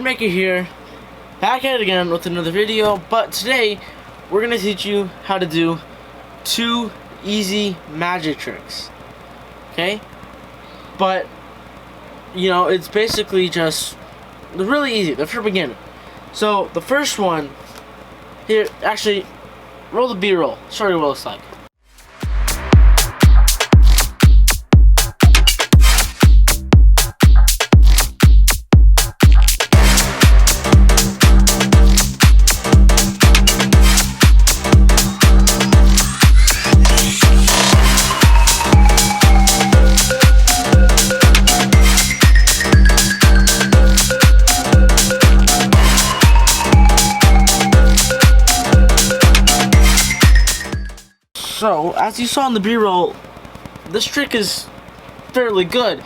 Maker here, back at it again with another video, but today we're going to teach you how to do 2 easy magic tricks, okay? But, you know, it's basically just, they're really easy, they're for beginners. So, the first one, here, actually, roll the B-roll, show you what it looks like. So, as you saw in the B-roll, this trick is fairly good.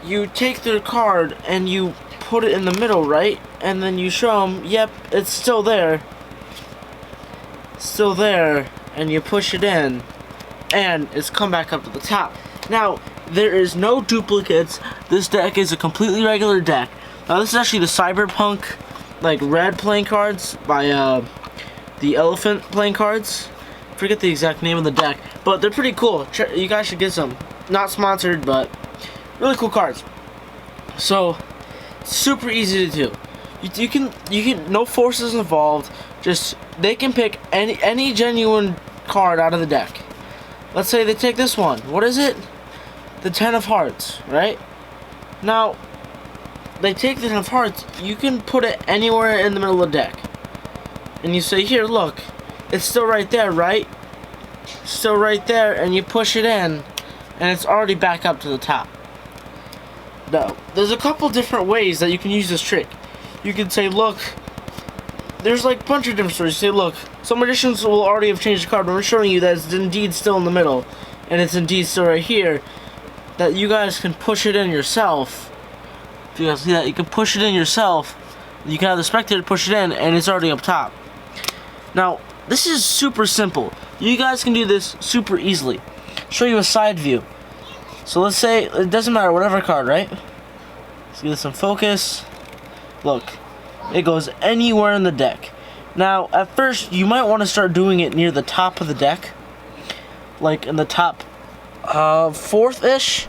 You take their card and you put it in the middle, right? And then you show them, yep, it's still there. Still there. And you push it in. And it's come back up to the top. Now, there is no duplicates. This deck is a completely regular deck. Now, this is actually the Cyberpunk, like, red playing cards by, the Elephant playing cards. Forget the exact name of the deck, but they're pretty cool. You guys should get some. Not sponsored, but really cool cards. So, super easy to do. You can no forces involved. Just they can pick any genuine card out of the deck. Let's say they take this one. What is it? The 10 of Hearts, right? Now, they take the 10 of Hearts. You can put it anywhere in the middle of the deck, and you say, here, look. It's still right there, right? Still right there, and you push it in, and it's already back up to the top. Now, there's a couple different ways that you can use this trick. You can say, look, there's like a bunch of different stories. You say, look, some magicians will already have changed the card, but we're showing you that it's indeed still in the middle, and it's indeed still right here, that you guys can push it in yourself. If you guys see that, you can push it in yourself. You can have the spectator push it in, and it's already up top. Now, this is super simple. You guys can do this super easily. Show you a side view. So let's say, it doesn't matter, whatever card, right? Let's give this some focus. Look, it goes anywhere in the deck. Now, at first, you might want to start doing it near the top of the deck. Like in the top 4th-ish.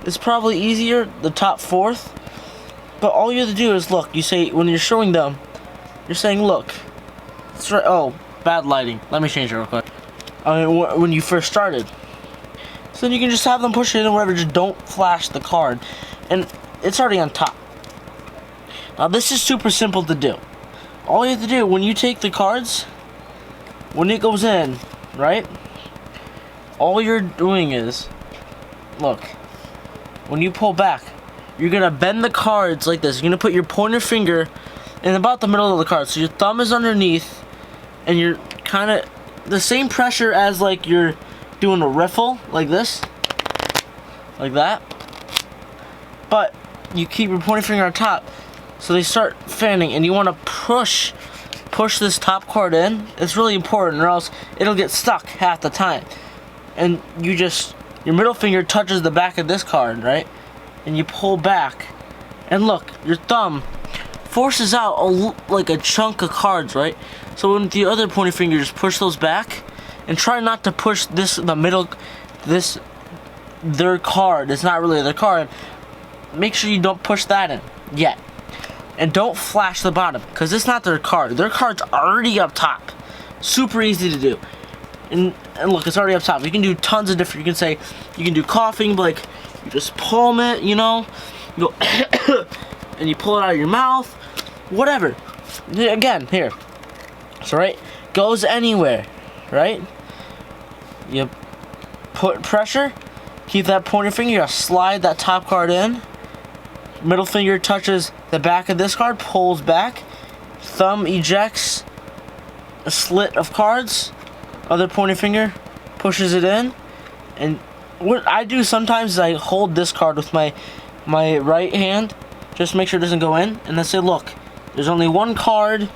It's probably easier, the top 4th. But all you have to do is, look, you say, when you're showing them, you're saying, look. It's right. Oh, bad lighting. Let me change it real quick. When you first started. So then you can just have them push it in or whatever. Just don't flash the card. And it's already on top. Now this is super simple to do. All you have to do when you take the cards, when it goes in, right? All you're doing is, look, when you pull back, you're going to bend the cards like this. You're going to put your pointer finger in about the middle of the card. So your thumb is underneath. And you're kind of the same pressure as like you're doing a riffle, like this, like that. But you keep your pointer finger on top, so they start fanning, and you want to push this top card in. It's really important, or else it'll get stuck half the time. And you just, your middle finger touches the back of this card, right? And you pull back, and look, your thumb forces out like a chunk of cards, right? So when the other pointer finger, just push those back, and try not to push this in the middle. Their card. It's not really their card. Make sure you don't push that in yet, and don't flash the bottom, because it's not their card. Their card's already up top. Super easy to do. And look, it's already up top. You can do tons of different. You can say, you can do coughing, but like you just palm it, you know. You go and you pull it out of your mouth. Whatever. Again, here. So right, goes anywhere, right? You put pressure, keep that pointer finger, you slide that top card in. Middle finger touches the back of this card, pulls back. Thumb ejects a slit of cards. Other pointer finger pushes it in. And what I do sometimes is I hold this card with my right hand, just make sure it doesn't go in, and then say, look, there's only one card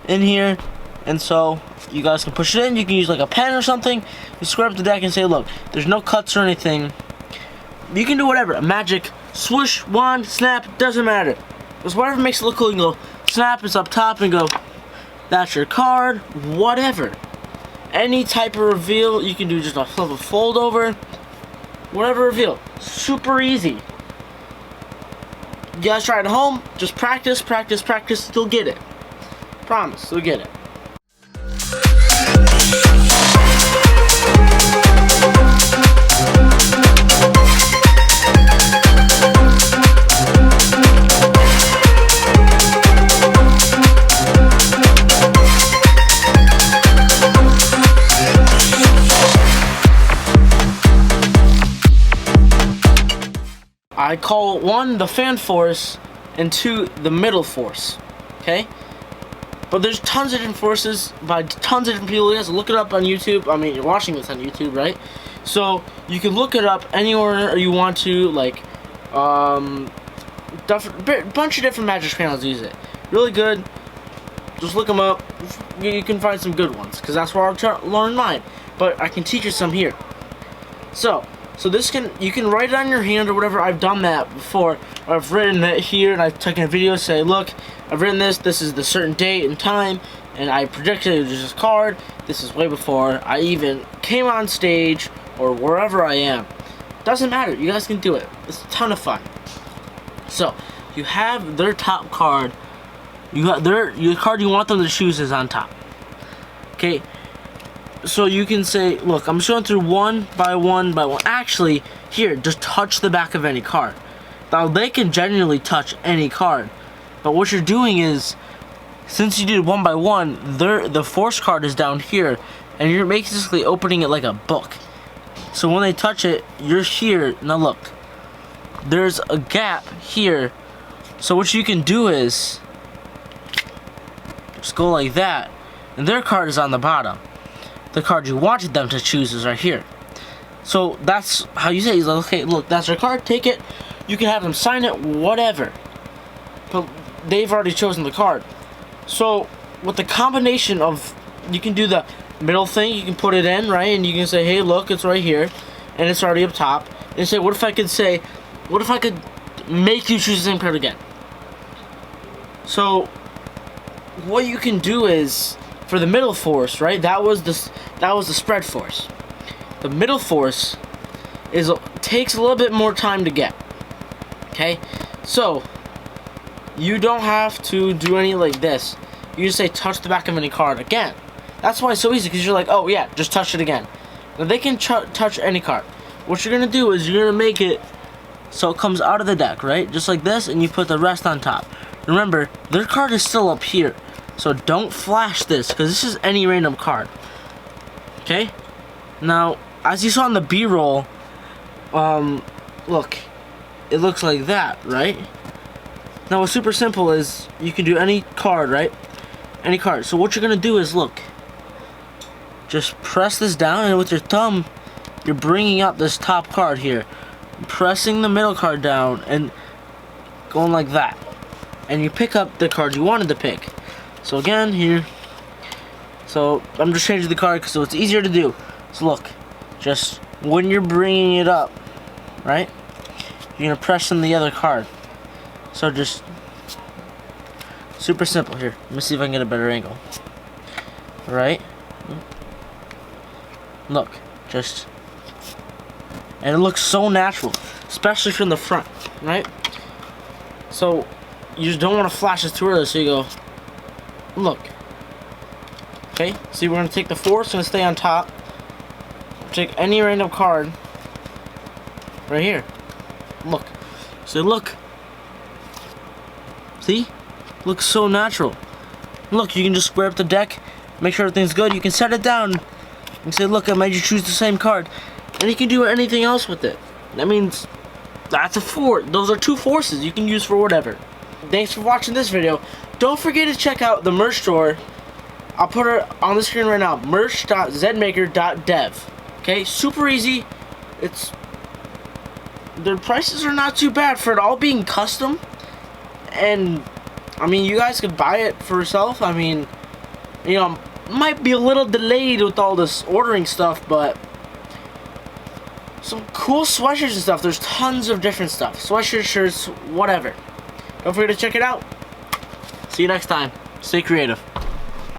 in here. And so you guys can push it in. You can use like a pen or something. You square up the deck and say, look, there's no cuts or anything. You can do whatever. A magic swoosh, wand, snap, doesn't matter. Just whatever makes it look cool. You can go snap, it's up top, and go, that's your card, whatever. Any type of reveal, you can do just a flip of fold over, whatever reveal. Super easy. You guys try it at home, just practice, practice, practice, you'll get it. Promise, you'll get it. I call 1 the fan force and 2 the middle force, okay? But there's tons of different forces by tons of different people. You guys look it up on YouTube. I mean, you're watching this on YouTube, right? So you can look it up anywhere you want to, like, bunch of different Magic channels use it. Really good. Just look them up. You can find some good ones, because that's where I'll learn mine. But I can teach you some here. So this you can write it on your hand or whatever. I've done that before. I've written it here and I've taken a video, say, look, I've written this is the certain date and time, and I predicted it was this card. This is way before I even came on stage or wherever I am. Doesn't matter, you guys can do it. It's a ton of fun. So you have their top card. You got your card you want them to choose is on top. Okay. So you can say, look, I'm just going through one by one by one. Actually, here, just touch the back of any card. Now, they can genuinely touch any card. But what you're doing is, since you did one by one, the force card is down here. And you're basically opening it like a book. So when they touch it, you're here. Now look, there's a gap here. So what you can do is, just go like that. And their card is on the bottom. The card you wanted them to choose is right here. So that's how you say, he's like, okay, look, that's your card, take it. You can have them sign it, whatever. But they've already chosen the card. So with the combination of, you can do the middle thing, you can put it in, right? And you can say, hey, look, it's right here. And it's already up top. And say, what if I could make you choose the same card again? So what you can do is, for the middle force, right? That was the spread force. The middle force takes a little bit more time to get. Okay, so you don't have to do any like this. You just say touch the back of any card again. That's why it's so easy, because you're like, oh yeah, just touch it again. Now they can touch any card. What you're gonna do is you're gonna make it so it comes out of the deck, right? Just like this, and you put the rest on top. Remember, their card is still up here. So don't flash this, because this is any random card. Okay? Now, as you saw in the B-roll, look, it looks like that, right? Now what's super simple is, you can do any card, right? Any card. So what you're going to do is, look, just press this down, and with your thumb, you're bringing up this top card here. Pressing the middle card down, and going like that. And you pick up the card you wanted to pick. So again, here, so I'm just changing the card so it's easier to do. So look, just when you're bringing it up, right, you're going to press in the other card. So just, super simple here. Let me see if I can get a better angle. Right? Look, just, and it looks so natural, especially from the front, right? So you just don't want to flash this too early, so you go, look. Okay, see, we're going to take the force, going to stay on top. Take any random card right here. Look. So look. See? Looks so natural. Look, you can just square up the deck, make sure everything's good. You can set it down and say, look, I made you choose the same card. And you can do anything else with it. That means that's a force. Those are two forces you can use for whatever. Thanks for watching this video. Don't forget to check out the merch store. I'll put it on the screen right now. merch.zedmaker.dev. Okay, super easy. Their prices are not too bad for it all being custom. And I mean, you guys could buy it for yourself. I mean, you know, might be a little delayed with all this ordering stuff, but some cool sweatshirts and stuff. There's tons of different stuff. Sweatshirts, shirts, whatever. Don't forget to check it out. See you next time. Stay creative.